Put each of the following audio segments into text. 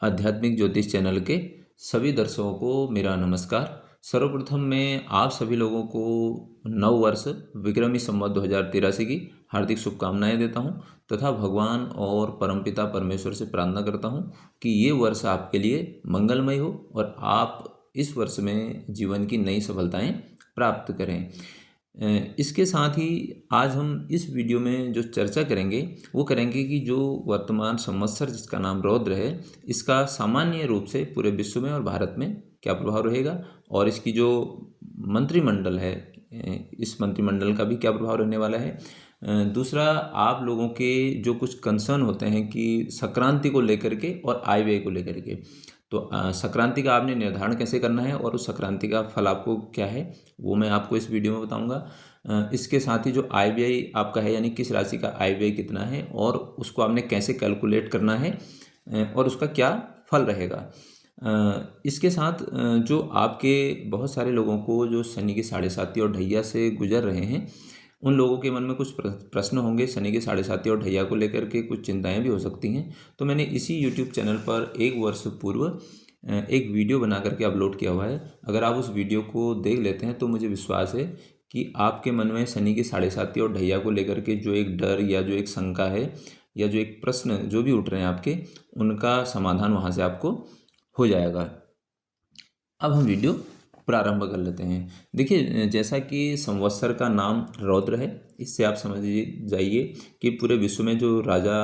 आध्यात्मिक ज्योतिष चैनल के सभी दर्शकों को मेरा नमस्कार। सर्वप्रथम मैं आप सभी लोगों को नव वर्ष विक्रमी संवत 2083 की हार्दिक शुभकामनाएं देता हूं तथा भगवान और परमपिता परमेश्वर से प्रार्थना करता हूं कि ये वर्ष आपके लिए मंगलमय हो और आप इस वर्ष में जीवन की नई सफलताएं प्राप्त करें। इसके साथ ही आज हम इस वीडियो में जो चर्चा करेंगे वो करेंगे कि जो वर्तमान संवत्सर जिसका नाम रौद्र है, इसका सामान्य रूप से पूरे विश्व में और भारत में क्या प्रभाव रहेगा और इसकी जो मंत्रिमंडल है, इस मंत्रिमंडल का भी क्या प्रभाव रहने वाला है। दूसरा, आप लोगों के जो कुछ कंसर्न होते हैं कि संक्रांति को लेकर के और आय व्यय को लेकर के, तो संक्रांति का आपने निर्धारण कैसे करना है और उस संक्रांति का फल आपको क्या है वो मैं आपको इस वीडियो में बताऊंगा। इसके साथ ही जो आय व्यय आपका है, यानी किस राशि का आय व्यय कितना है और उसको आपने कैसे कैलकुलेट करना है और उसका क्या फल रहेगा। इसके साथ जो आपके बहुत सारे लोगों को जो शनि की साढ़े साती और ढैया से गुजर रहे हैं, उन लोगों के मन में कुछ प्रश्न होंगे। शनि के साढ़े साती और ढैया को लेकर के कुछ चिंताएं भी हो सकती हैं। तो मैंने इसी YouTube चैनल पर एक वर्ष पूर्व एक वीडियो बना करके अपलोड किया हुआ है। अगर आप उस वीडियो को देख लेते हैं तो मुझे विश्वास है कि आपके मन में शनि की साढ़े साती और ढैया को लेकर के जो एक डर या जो एक शंका है या जो एक प्रश्न जो भी उठ रहे हैं आपके, उनका समाधान वहाँ से आपको हो जाएगा। अब हम वीडियो प्रारंभ कर लेते हैं। देखिए, जैसा कि संवत्सर का नाम रौद्र है, इससे आप समझ जाइए कि पूरे विश्व में जो राजा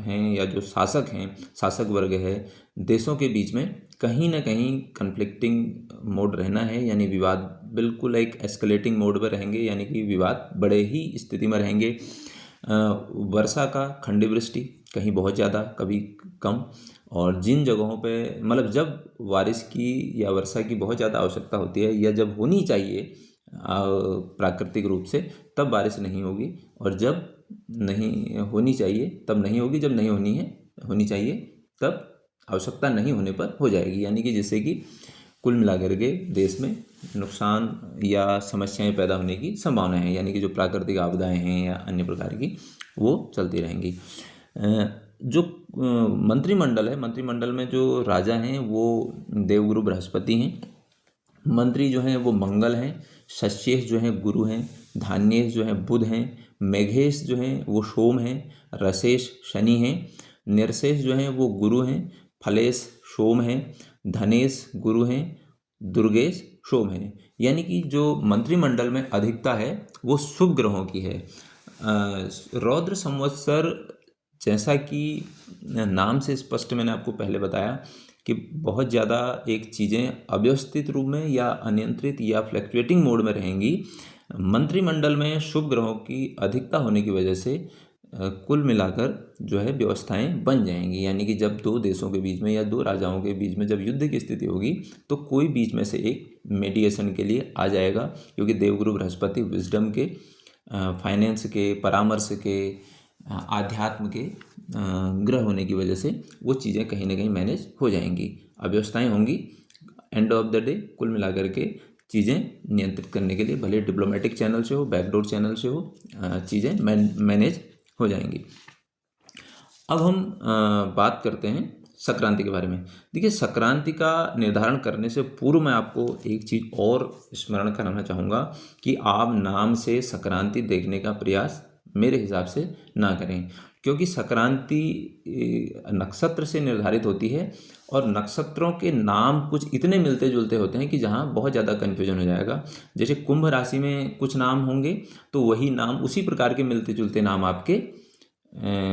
हैं या जो शासक हैं, शासक वर्ग है, देशों के बीच में कहीं ना कहीं कन्फ्लिक्टिंग मोड रहना है, यानी विवाद बिल्कुल एक एस्केलेटिंग मोड पर रहेंगे, यानी कि विवाद बड़े ही स्थिति में रहेंगे। वर्षा का खंड वृष्टि कहीं बहुत ज़्यादा कभी कम, और जिन जगहों पे मतलब जब बारिश की या वर्षा की बहुत ज़्यादा आवश्यकता होती है या जब होनी चाहिए प्राकृतिक रूप से, तब बारिश नहीं होगी, और जब नहीं होनी चाहिए तब नहीं होगी, जब नहीं होनी चाहिए तब आवश्यकता नहीं होने पर हो जाएगी। यानी कि जिससे कि कुल मिलाकर के देश में नुकसान या समस्याएं पैदा होने की संभावना है, यानी कि जो प्राकृतिक आपदाएं हैं या अन्य प्रकार की वो चलती रहेंगी। जो मंत्रिमंडल है, मंत्रिमंडल में जो राजा हैं वो देवगुरु बृहस्पति हैं, मंत्री जो हैं वो मंगल हैं, शस्येश जो हैं गुरु हैं, धान्येश जो हैं बुध हैं, मेघेश जो हैं वो सोम हैं, रसेश शनि हैं, निर्शेष जो हैं वो गुरु हैं, फलेश सोम हैं, धनेश गुरु हैं, दुर्गेश सोम हैं। यानी कि जो मंत्रिमंडल में अधिकता है वो शुभ ग्रहों की है। रौद्र संवत्सर, जैसा कि नाम से स्पष्ट मैंने आपको पहले बताया कि बहुत ज़्यादा एक चीज़ें अव्यवस्थित रूप में या अनियंत्रित या फ्लैक्चुएटिंग मोड में रहेंगी। मंत्रिमंडल में शुभ ग्रहों की अधिकता होने की वजह से कुल मिलाकर जो है व्यवस्थाएं बन जाएंगी। यानी कि जब दो देशों के बीच में या दो राजाओं के बीच में जब युद्ध की स्थिति होगी तो कोई बीच में से एक मेडिएशन के लिए आ जाएगा, क्योंकि देवगुरु बृहस्पति विजडम के, फाइनेंस के, परामर्श के, आध्यात्म के ग्रह होने की वजह से वो चीज़ें कहीं ना कहीं मैनेज हो जाएंगी, अव्यवस्थाएं होंगी। एंड ऑफ द डे कुल मिलाकर के चीज़ें नियंत्रित करने के लिए, भले डिप्लोमेटिक चैनल से हो, बैकडोर चैनल से हो, चीज़ें मैनेज हो जाएंगी। अब हम बात करते हैं संक्रांति के बारे में। देखिए, संक्रांति का निर्धारण करने से पूर्व मैं आपको एक चीज़ और स्मरण कराना चाहूँगा कि आप नाम से संक्रांति देखने का प्रयास मेरे हिसाब से ना करें, क्योंकि संक्रांति नक्षत्र से निर्धारित होती है और नक्षत्रों के नाम कुछ इतने मिलते जुलते होते हैं कि जहाँ बहुत ज़्यादा कन्फ्यूजन हो जाएगा। जैसे कुंभ राशि में कुछ नाम होंगे तो वही नाम, उसी प्रकार के मिलते जुलते नाम आपके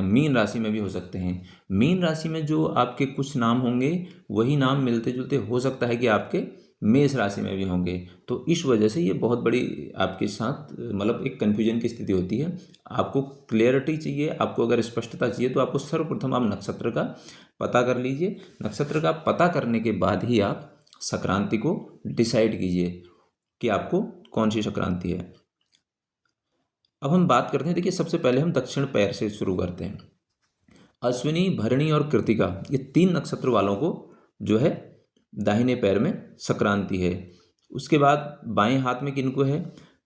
मीन राशि में भी हो सकते हैं। मीन राशि में जो आपके कुछ नाम होंगे वही नाम मिलते जुलते हो सकता है कि आपके मेष राशि में भी होंगे। तो इस वजह से ये बहुत बड़ी आपके साथ मतलब एक कन्फ्यूजन की स्थिति होती है। आपको क्लियरिटी चाहिए, आपको अगर स्पष्टता चाहिए तो आपको सर्वप्रथम आप नक्षत्र का पता कर लीजिए। नक्षत्र का पता करने के बाद ही आप संक्रांति को डिसाइड कीजिए कि आपको कौन सी संक्रांति है। अब हम बात करते हैं, देखिए सबसे पहले हम दक्षिण पैर से शुरू करते हैं। अश्विनी, भरणी और कृतिका, ये तीन नक्षत्र वालों को जो है दाहिने पैर में संक्रांति है। उसके बाद बाएं हाथ में किनको है?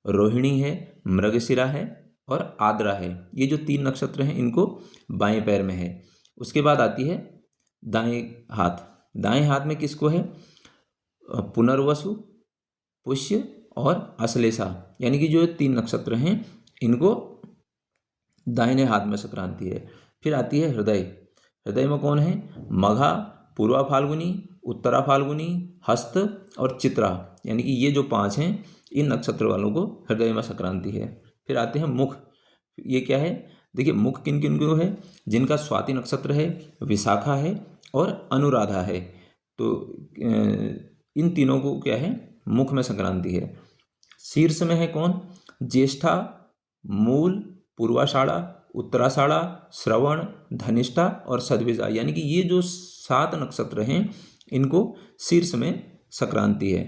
रोहिणी है, मृगशिरा है और आद्रा है। ये जो तीन नक्षत्र हैं इनको बाएं पैर में है। उसके बाद आती है दाएं हाथ, दाएं हाथ में किसको है? पुनर्वसु, पुष्य और आश्लेषा, यानी कि जो 3 नक्षत्र हैं इनको दाहिने हाथ में संक्रांति है। फिर आती है हृदय। हृदय में कौन है? मघा, पूर्वा फाल्गुनी, उत्तरा फाल्गुनी, हस्त और चित्रा, यानी कि ये जो 5 हैं इन नक्षत्र वालों को हृदय में संक्रांति है। फिर आते हैं मुख। ये क्या है? देखिए, मुख किन किन को है? जिनका स्वाति नक्षत्र है, विशाखा है और अनुराधा है। तो इन तीनों को क्या है? मुख में संक्रांति है। शीर्ष में है कौन? ज्येष्ठा, मूल, पूर्वाषाढ़ा, उत्तराषाढ़ा, श्रवण, धनिष्ठा और सद्विजा, यानी कि ये जो 7 नक्षत्र हैं इनको शीर्ष में संक्रांति है।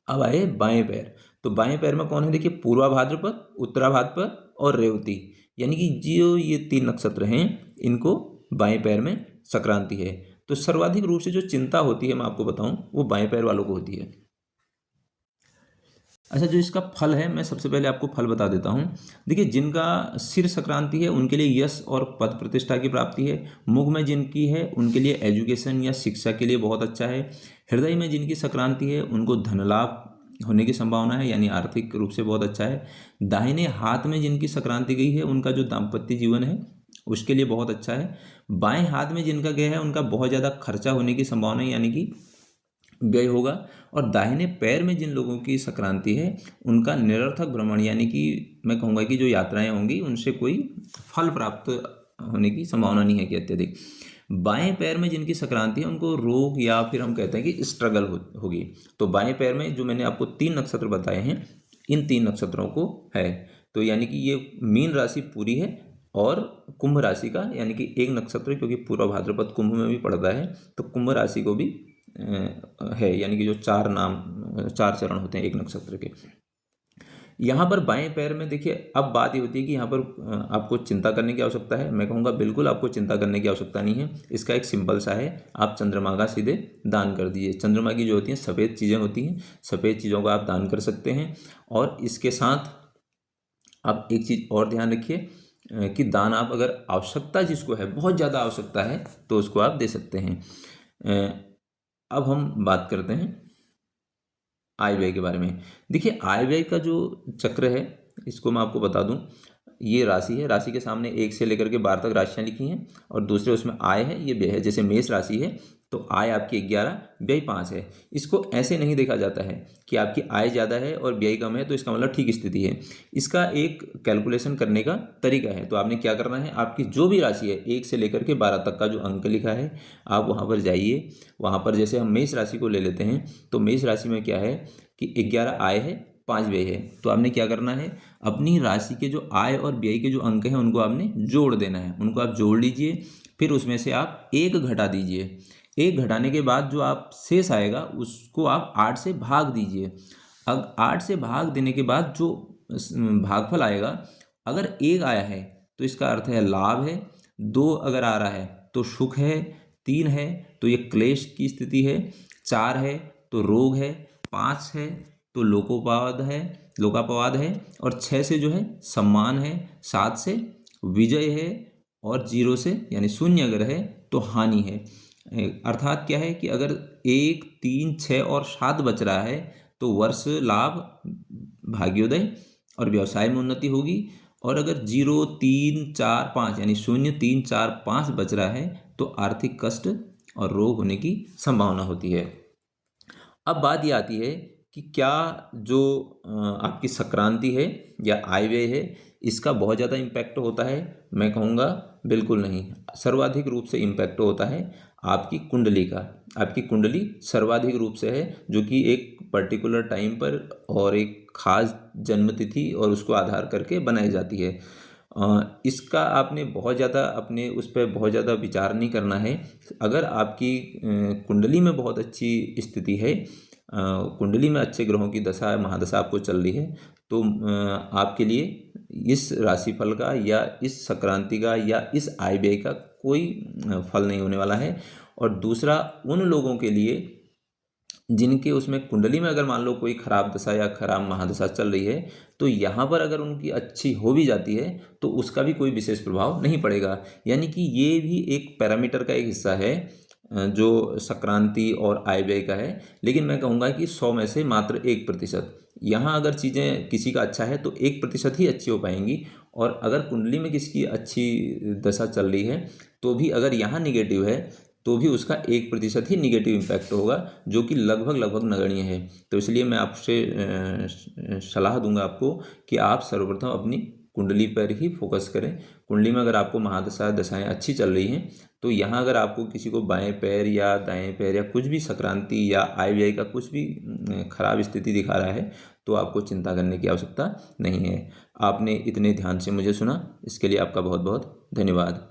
अब आए बाएं पैर। तो बाएं पैर में कौन है? देखिए, पूर्वा भाद्रपद, उत्तरा भाद्रपद और रेवती, यानी कि जो ये 3 नक्षत्र हैं इनको बाएं पैर में संक्रांति है। तो सर्वाधिक रूप से जो चिंता होती है, मैं आपको बताऊं, वो बाएं पैर वालों को होती है। अच्छा, जो इसका फल है, मैं सबसे पहले आपको फल बता देता हूँ। देखिए, जिनका सिर संक्रांति है उनके लिए यश और पद प्रतिष्ठा की प्राप्ति है। मुख में जिनकी है उनके लिए एजुकेशन या शिक्षा के लिए बहुत अच्छा है। हृदय में जिनकी संक्रांति है उनको धन लाभ होने की संभावना है, यानी आर्थिक रूप से बहुत अच्छा है। दाहिने हाथ में जिनकी संक्रांति गई है उनका जो दाम्पत्य जीवन है उसके लिए बहुत अच्छा है। बाएं हाथ में जिनका गया है उनका बहुत ज़्यादा खर्चा होने की संभावना है, यानी कि व्यय होगा। और दाहिने पैर में जिन लोगों की संक्रांति है उनका निरर्थक भ्रमण, यानी कि मैं कहूँगा कि जो यात्राएं होंगी उनसे कोई फल प्राप्त होने की संभावना नहीं है कि अत्यधिक। बाएं पैर में जिनकी संक्रांति है उनको रोग या फिर हम कहते हैं कि स्ट्रगल होगी। तो बाएं पैर में जो मैंने आपको 3 नक्षत्र बताए हैं इन 3 नक्षत्रों को है। तो यानी कि ये मीन राशि पूरी है और कुंभ राशि का, यानी कि एक नक्षत्र, क्योंकि पूरा भाद्रपद कुंभ में भी पड़ता है, तो कुंभ राशि को भी है, यानी कि जो 4 चरण होते हैं एक नक्षत्र के। यहाँ पर बाएं पैर में देखिए, अब बात ये होती है कि यहाँ पर आपको चिंता करने की आवश्यकता है। मैं कहूँगा बिल्कुल आपको चिंता करने की आवश्यकता नहीं है। इसका एक सिंपल सा है, आप चंद्रमा का सीधे दान कर दीजिए। चंद्रमा की जो होती हैं सफ़ेद चीज़ें होती हैं, सफ़ेद चीज़ों का आप दान कर सकते हैं। और इसके साथ आप एक चीज़ और ध्यान रखिए कि दान आप अगर आवश्यकता जिसको है, बहुत ज़्यादा आवश्यकता है, तो उसको आप दे सकते हैं। अब हम बात करते हैं आय व्यय के बारे में। देखिए, आय व्यय का जो चक्र है इसको मैं आपको बता दूं। ये राशि है, राशि के सामने 1 से लेकर के 12 तक राशियां लिखी हैं और दूसरे उसमें आय है, ये व्यय है। जैसे मेष राशि है तो आय आपकी 11, व्यय 5 है। इसको ऐसे नहीं देखा जाता है कि आपकी आय ज़्यादा है और व्यय कम है तो इसका मतलब ठीक स्थिति है। इसका एक कैलकुलेशन करने का तरीका है। तो आपने क्या करना है, आपकी जो भी राशि है 1 से लेकर के 12 तक का जो अंक लिखा है आप वहाँ पर जाइए। वहाँ पर जैसे हम मेष राशि को ले लेते हैं तो मेष राशि में क्या है कि 11 आय है, 5 व्यय है। तो आपने क्या करना है, अपनी राशि के जो आय और व्यय के जो अंक हैं उनको आपने जोड़ देना है। उनको आप जोड़ लीजिए, फिर उसमें से आप 1 घटा दीजिए। 1 घटाने के बाद जो आप शेष आएगा उसको आप 8 से भाग दीजिए। अब 8 से भाग देने के बाद जो भागफल आएगा, अगर 1 आया है तो इसका अर्थ है लाभ है, 2 अगर आ रहा है तो सुख है, 3 है तो ये क्लेश की स्थिति है, 4 है तो रोग है, 5 है तो लोकापवाद है और 6 से जो है सम्मान है, 7 से विजय है और 0 से यानी शून्य अगर है तो हानि है। अर्थात क्या है कि अगर 1, 3, 6 और 7 बच रहा है तो वर्ष लाभ, भाग्योदय और व्यवसाय में उन्नति होगी। और अगर 0, 3, 4, 5 यानी 0, 3, 4, 5 बच रहा है तो आर्थिक कष्ट और रोग होने की संभावना होती है। अब बात ये आती है कि क्या जो आपकी संक्रांति है या आय व्यय है इसका बहुत ज़्यादा इम्पैक्ट होता है? मैं कहूँगा बिल्कुल नहीं। सर्वाधिक रूप से इम्पैक्ट होता है आपकी कुंडली का। आपकी कुंडली सर्वाधिक रूप से है, जो कि एक पर्टिकुलर टाइम पर और एक खास जन्मतिथि और उसको आधार करके बनाई जाती है। इसका आपने बहुत ज़्यादा अपने उस पर बहुत ज़्यादा विचार नहीं करना है। अगर आपकी कुंडली में बहुत अच्छी स्थिति है, कुंडली में अच्छे ग्रहों की दशा महादशा आपको चल रही है, तो आपके लिए इस राशिफल का या इस संक्रांति का या इस आय व्यय का कोई फल नहीं होने वाला है। और दूसरा, उन लोगों के लिए जिनके उसमें कुंडली में अगर मान लो कोई खराब दशा या खराब महादशा चल रही है, तो यहाँ पर अगर उनकी अच्छी हो भी जाती है तो उसका भी कोई विशेष प्रभाव नहीं पड़ेगा। यानी कि ये भी एक पैरामीटर का एक हिस्सा है जो संक्रांति और आय व्यय का है। लेकिन मैं कहूँगा कि 100 में से मात्र 1%। यहाँ अगर चीज़ें किसी का अच्छा है तो 1% ही अच्छी हो पाएंगी, और अगर कुंडली में किसी की अच्छी दशा चल रही है तो भी अगर यहाँ निगेटिव है तो भी उसका 1% ही निगेटिव इम्पैक्ट होगा, जो कि लगभग लगभग नगण्य है। तो इसलिए मैं आपसे सलाह दूंगा आपको कि आप सर्वप्रथम अपनी कुंडली पर ही फोकस करें। कुंडली में अगर आपको महादशा दशाएं अच्छी चल रही हैं तो यहाँ अगर आपको किसी को बाएं पैर या दाएं पैर या कुछ भी संक्रांति या आय व्यय का कुछ भी खराब स्थिति दिखा रहा है तो आपको चिंता करने की आवश्यकता नहीं है। आपने इतने ध्यान से मुझे सुना, इसके लिए आपका बहुत बहुत धन्यवाद।